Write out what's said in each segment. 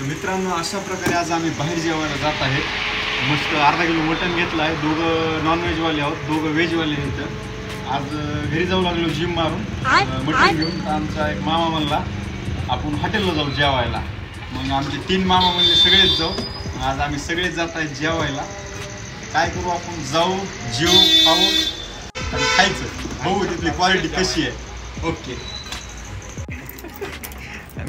तर मित्रांनो अशा प्रकारे आज आम्ही बाहेर जेवायला जात आहे। मस्त अर्धा किलो मटण घेतलं आहे। दोघं नॉनव्हेजवाले आहोत, दोघं व्हेजवाले आहेत। आज घरी जाऊ लागलो जिम मारून मटण घेऊन। आमचा एक मामा म्हणला आपण हॉटेलला जाऊ जेवायला। मग आमचे 3 मामा म्हणले सगळेच जाऊ। आज आम्ही सगळेच जात आहे जेवायला। काय करू आपण, जाऊ जेवू खाऊ आणि खायचं, बघू तिथली क्वालिटी कशी आहे। ओके।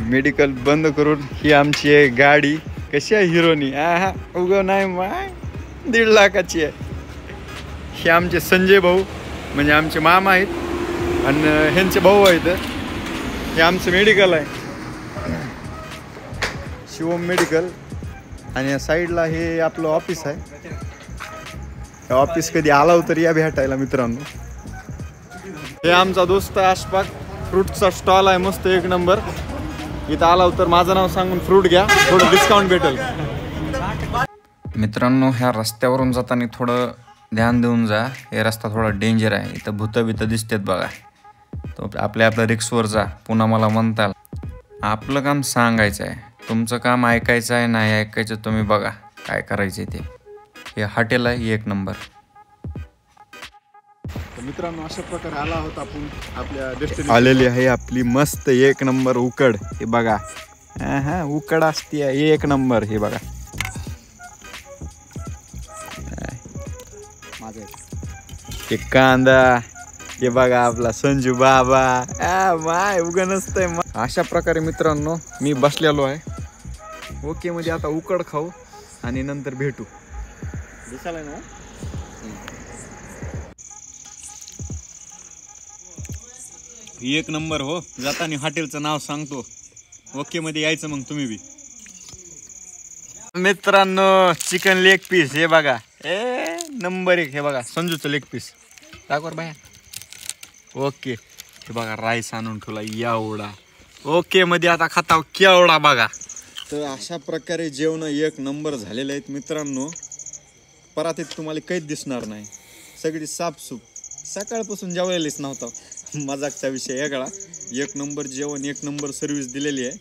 मेडिकल बंद करून ही आमची आहे गाडी। कशी आहे हिरोनी, उगं नाही माय 1.5 लाखाची आहे। हे आमचे संजय भाऊ म्हणजे आमचे मामा आहेत आणि ह्यांचे भाऊ आहेत। हे आमचं मेडिकल आहे, शिवम मेडिकल। आणि या साईडला हे आपलं ऑफिस आहे। हे ऑफिस कधी आला तर या भेटायला मित्रांनो। हे आमचा दोस्त अशफाक, फ्रूटचा स्टॉल आहे मस्त एक नंबर। इथं आला तर माझं नाव सांगून फ्रूट घ्या, थोडं डिस्काउंट भेटेल। मित्रांनो ह्या रस्त्यावरून जाताना थोडं ध्यान देऊन जा। हे रस्ता थोडा डेंजर आहे, इथं भूतं दिसतात बघा। तो आपल्या रिक्सवर जा। पुन्हा मला म्हणताल आपलं काम सांगायचं आहे, तुमचं काम ऐकायचं आहे नाही ऐकायचं तुम्ही बघा काय करायचं ते। हे हॉटेल आहे एक नंबर। मित्रांनो अशा प्रकारे आला आहोत आपण आपल्या डेस्टिनेशन। आलेली आहे आपली मस्त एक नंबर उकड। हे बघा, उकड असते एक नंबर। हे बघा हे कांदा, हे बघा आपला संजू बाबा। माय उगा नसतंय। अशा प्रकारे मित्रांनो मी बसलेलो आहे। ओके मध्ये आता उकड खाऊ आणि नंतर भेटू। दिसायला ना एक नंबर हो। जाताना हॉटेलचं नाव सांगतो, ओके मध्ये यायचं मग तुम्ही बी। मित्रांनो चिकन लेग पीस हे बघा, नंबर 1। हे बघा संजूचं लेग पीस टाकवर बाया। ओके हे बघा राईस आणून ठेवला एवढा। ओके मध्ये आता खाताव केवढा बघा। तर अशा प्रकारे जेवण एक नंबर झालेले आहेत मित्रांनो। परातीत तुम्हाला काहीच दिसणार नाही, सगळी साफसूफ। सकाळपासून जेवायलाच नव्हता, मजाकचा विषय वेगळा। एक नंबर जेवण, एक नंबर सर्व्हिस दिलेली आहे।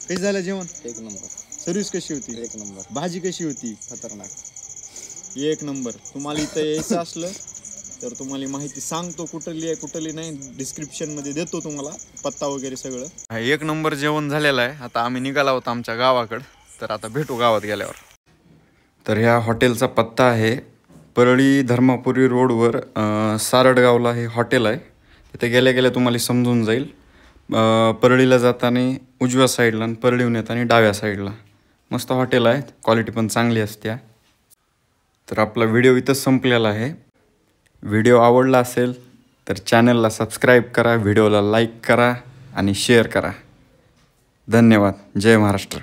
कशी झालं जेवण? एक नंबर। सर्व्हिस कशी होती? एक नंबर। भाजी कशी होती? खतरनाक एक नंबर। तुम्हाला इथं यायचं असलं तर तुम्हाला माहिती सांगतो कुठली आहे कुठली नाही, डिस्क्रिप्शन मध्ये देतो तुम्हाला पत्ता वगैरे सगळं। एक नंबर जेवण झालेलं आहे। आता आम्ही निघाला होता आमच्या गावाकडं, तर आता भेटू गावात गेल्यावर। तर ह्या हॉटेलचा पत्ता आहे परळी धर्मापुरी रोडवर सारडगावला हे हॉटेल आहे। तिथे गेल्या गेल्या तुम्हाला समजून जाईल। परळीला जाताना उजव्या साईडला आणि परळीहून येताना डाव्या साईडला मस्त हॉटेल आहे, क्वालिटी पण चांगली असते। तर आपला व्हिडिओ इथंच संपलेला आहे। व्हिडिओ आवडला असेल तर चॅनलला सबस्क्राईब करा, व्हिडिओला लाईक करा आणि शेअर करा। धन्यवाद। जय महाराष्ट्र।